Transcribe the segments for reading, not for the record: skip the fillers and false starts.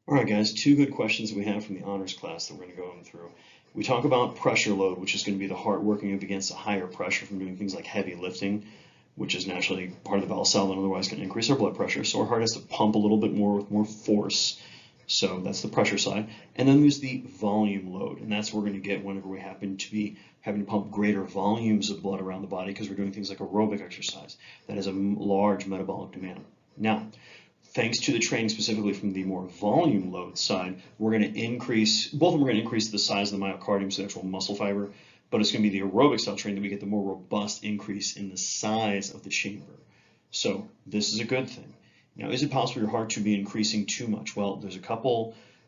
All right, guys, two good questions we have from the honors class that we're going to go through. We talk about pressure load, which is going to be the heart working up against a higher pressure from doing things like heavy lifting, which is naturally part of the Valsalva and otherwise going to increase our blood pressure. So our heart has to pump a little bit more with more force. So that's the pressure side. And then there's the volume load, and that's what we're going to get whenever we happen to be having to pump greater volumes of blood around the body because we're doing things like aerobic exercise. That is a large metabolic demand. Now, thanks to the training specifically from the more volume load side, we're going to increase, both of them are going to increase the size of the myocardium, so the actual muscle fiber, but it's going to be the aerobic style training that we get the more robust increase in the size of the chamber. So this is a good thing. Now, is it possible for your heart to be increasing too much? Well,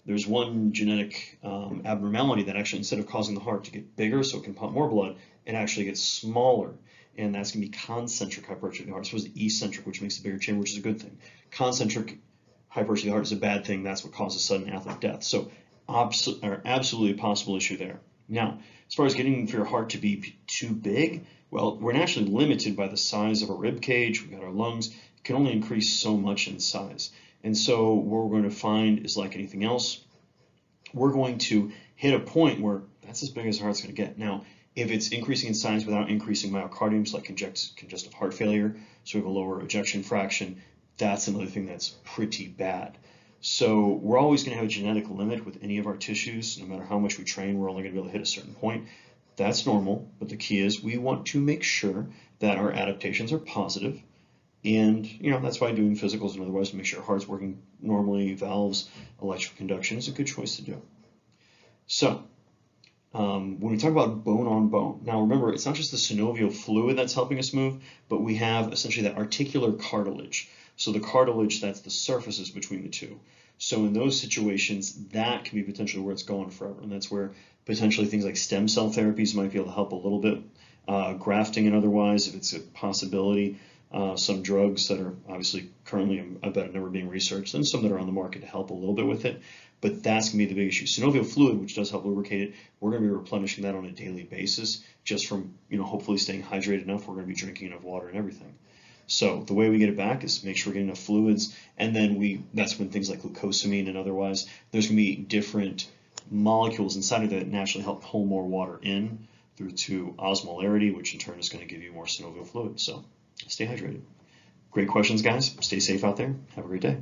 there's one genetic abnormality that actually, instead of causing the heart to get bigger so it can pump more blood, it actually gets smaller. And that's going to be concentric hypertrophy of the heart, as opposed to eccentric, which makes a bigger chamber, which is a good thing. Concentric hypertrophy of the heart is a bad thing. That's what causes sudden athletic death. So absolutely a possible issue there. Now, as far as getting for your heart to be too big, well, we're naturally limited by the size of our rib cage. We've got our lungs. It can only increase so much in size. And so what we're going to find is, like anything else, we're going to hit a point where that's as big as our heart's going to get. Now, if it's increasing in size without increasing myocardium, like congestive heart failure, so we have a lower ejection fraction, that's another thing that's pretty bad. So we're always going to have a genetic limit with any of our tissues. No matter how much we train, we're only going to be able to hit a certain point. That's normal, but the key is we want to make sure that our adaptations are positive. And that's why doing physicals and otherwise to make sure our heart's working normally, valves, electrical conduction is a good choice to do. So when we talk about bone on bone, now remember, it's not just the synovial fluid that's helping us move, but we have essentially that articular cartilage. So the cartilage, that's the surfaces between the two. So in those situations, that can be potentially where it's gone forever. And that's where potentially things like stem cell therapies might be able to help a little bit. Grafting and otherwise, if it's a possibility. Some drugs that are obviously currently, I bet, never being researched, and some that are on the market to help a little bit with it. But that's going to be the big issue. Synovial fluid, which does help lubricate it, we're going to be replenishing that on a daily basis just from, hopefully staying hydrated enough. We're going to be drinking enough water and everything. So the way we get it back is make sure we're getting enough fluids, and then that's when things like glucosamine and otherwise, there's going to be different molecules inside of that naturally help pull more water in through to osmolarity, which in turn is going to give you more synovial fluid. So stay hydrated. Great questions, guys. Stay safe out there. Have a great day.